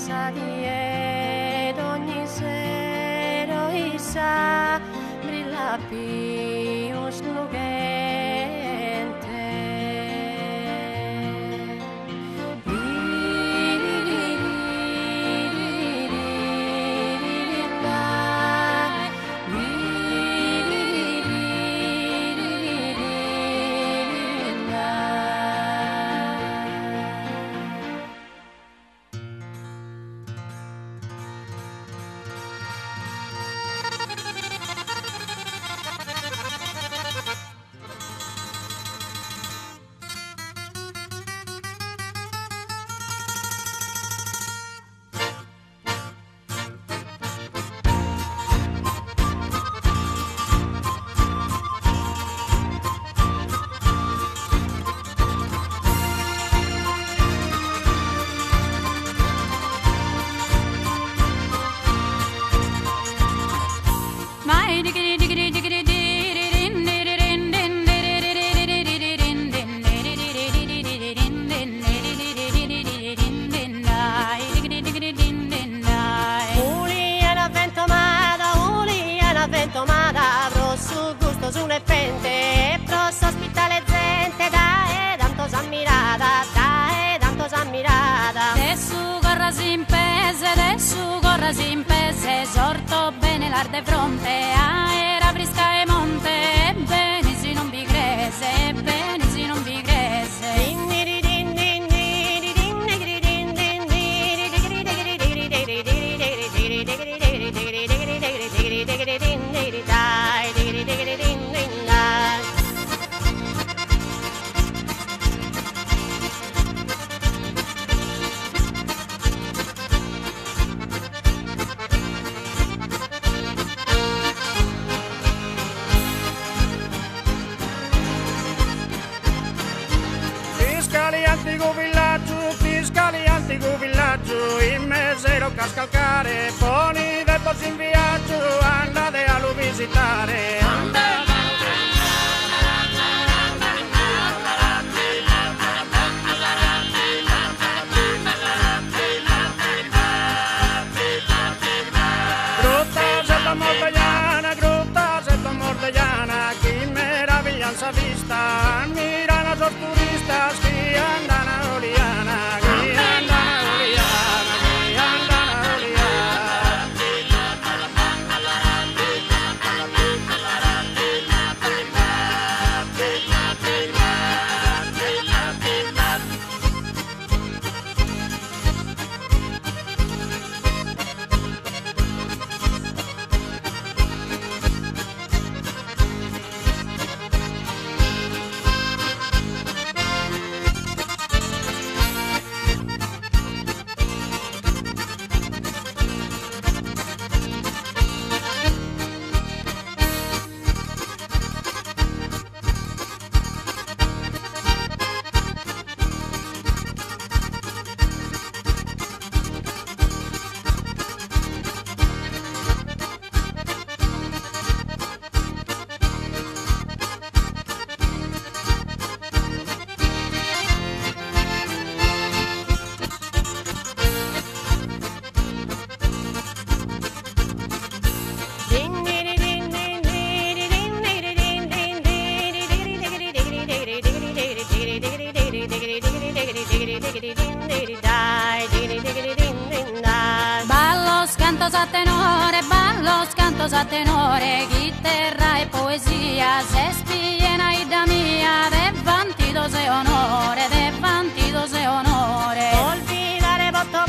casa ed ogni sera issa brilla più splendente. Sulle pente, prosso ospitale gente, dai, tanto s'ammirata, dai, tanto s'ammirata. Adesso corra si impese, sorto bene l'arde fronte, era brisca e monte, bene si non vi crese, bene si non vi crese. Fiscali antico villaggio, in mesero cascalcare, poni del posto in viaggio, andate a lo visitare. Grotta setta mordegliana, che meraviglianza vista, mirano sos turistas che andano a Oliana, che andano a Oliana, che andano a ballo sa tenore, chitarra e poesia, se spiena ida mia, de vantido se onore, de vantido se onore. Olvidare voto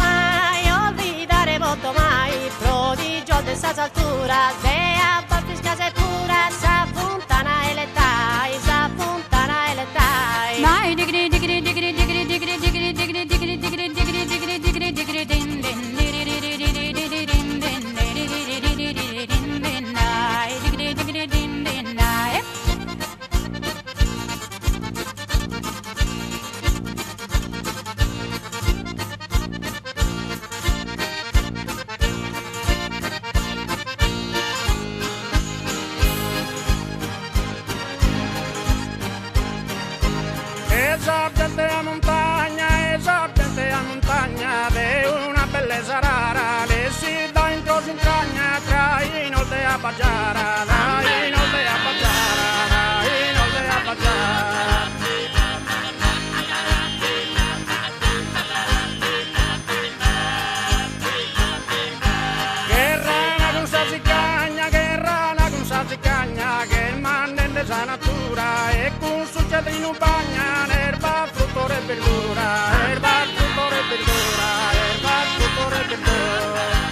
mai, prodigio de sta altura, de a volte scase pura, sa puntana e le tai, sa puntana e le tai. Mai digri digri digri digri digri digri digri digri digri digri digri digri digri din din cosa rara, le si dà in trosi in tragna, tra i nolde a baggiara, dai nolde a baggiara, dai nolde a baggiara. Che rana con sa zicagna, che il manne sa natura, e con sul ciatrino bagna, erba, frutto e verdura, erba, frutto e verdura, erba, frutto e verdura.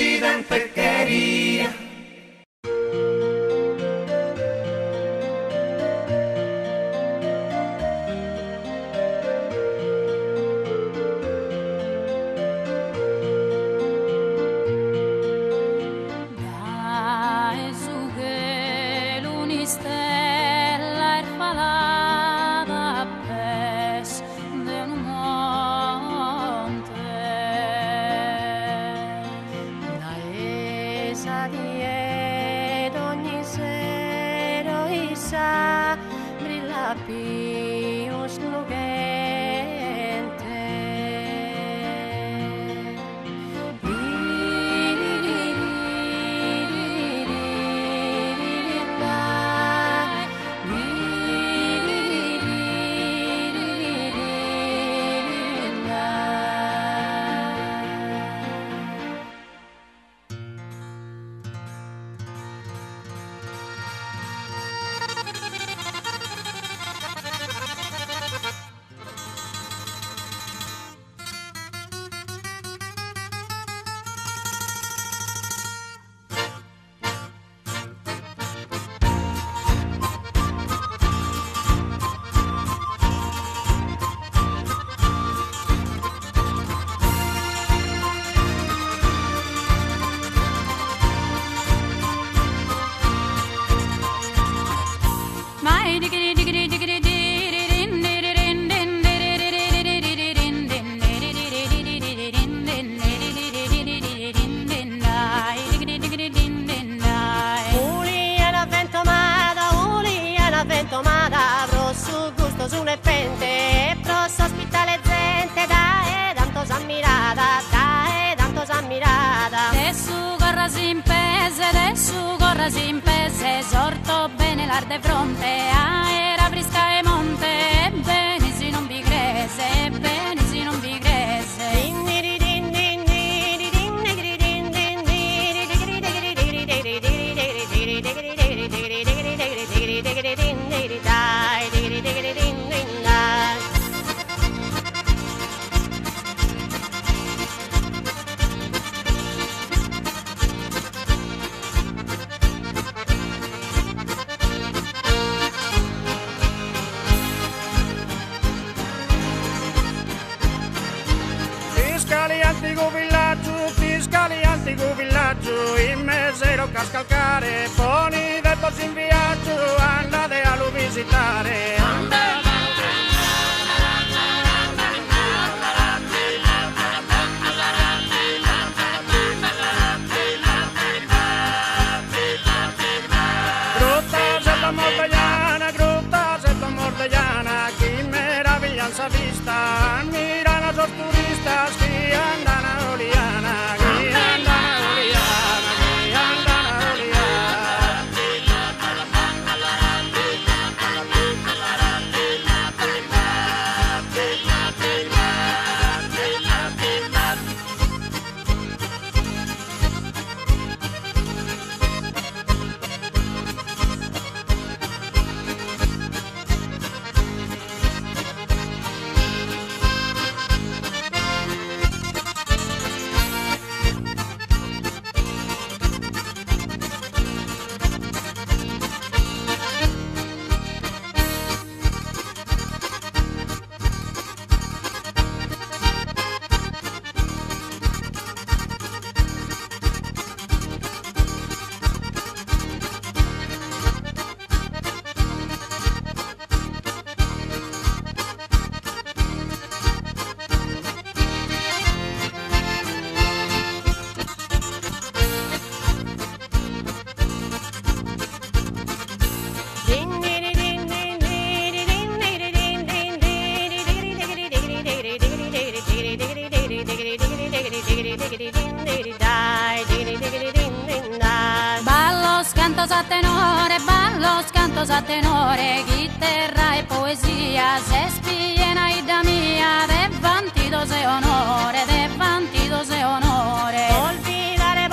presidente quería. Brilla più slugente. Tomada, avrò su gusto sulle pente, prosso ospitale gente, dai, tanto s'ammirata, dai, tanto s'ammirata. Adesso corra si impese, sorto bene l'arde fronte, era brisca e monte, bene si non vi crese, bene si non vi crese. Fiscali antico villaggio, in mesero cascalcare, poni del posto in viaggio, andate a lo visitare. Gruta setta mortagliana, che meraviglianza vista, mirano a turistas che andano a Oliana, che andano a Oliana, che andano a ballo scanto sa tenore, chitarra e poesia, se spiena ida mia, devantido se onore, devantido se onore. Olvidare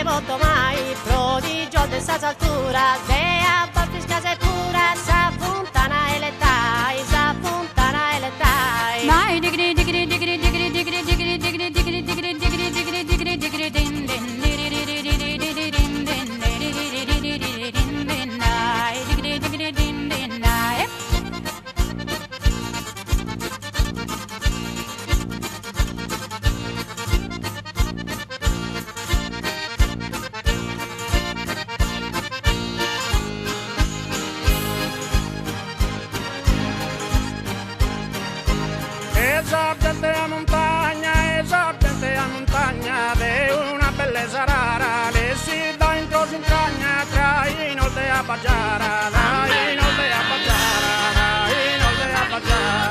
botto mai, prodigio de sa altura, de a baffis case pura, sa fontana e le tai, sa fontana e le tai. Mai digri digri digri digri digri digri digri digri digri digri digri digri de sarara, le si da in croce in cagna, tra i nolde a baggiara, tra i nolde a baggiara, tra i nolde a baggiara.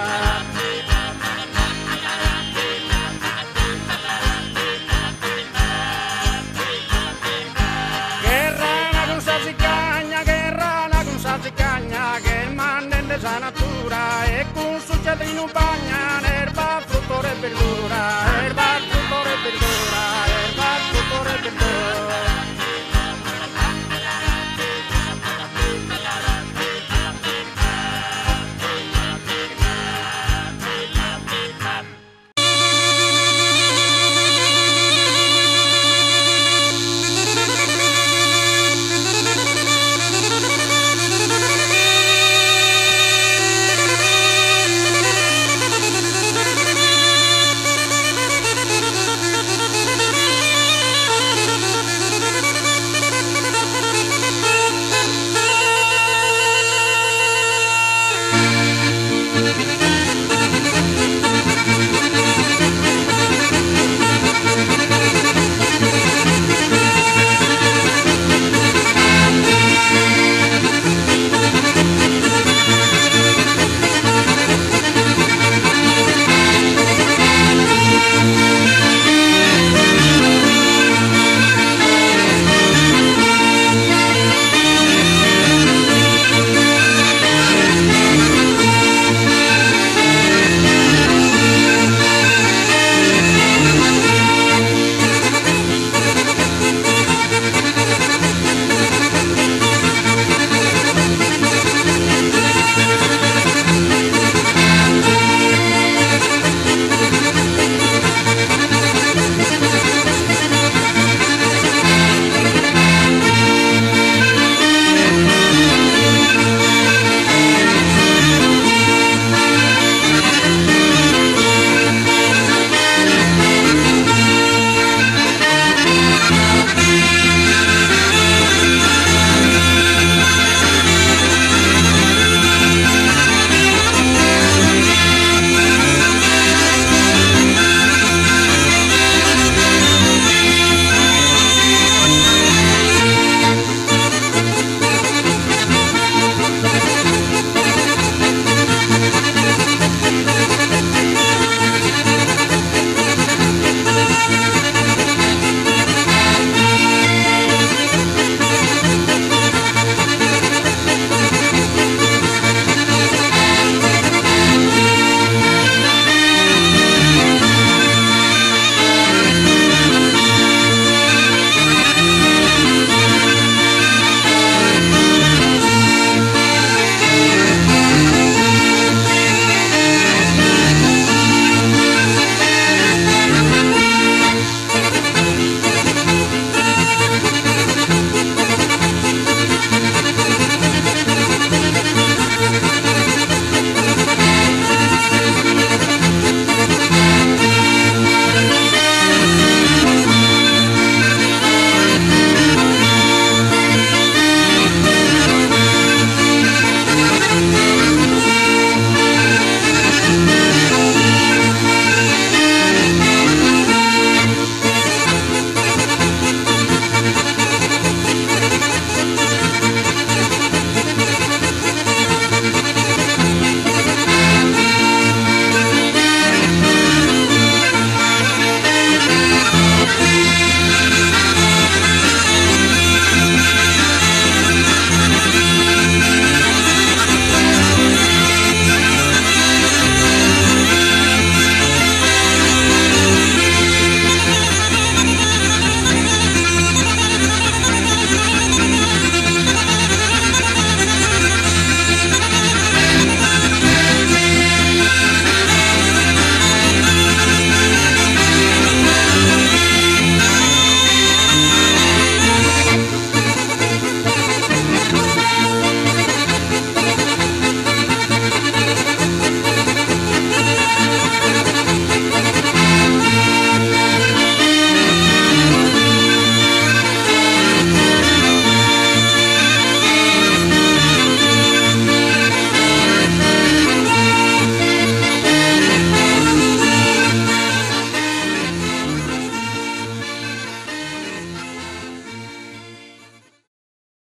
Che rana con sa cicagna, che il manne sa natura, e con succede in un bagna, l'erba, frutto e verdura.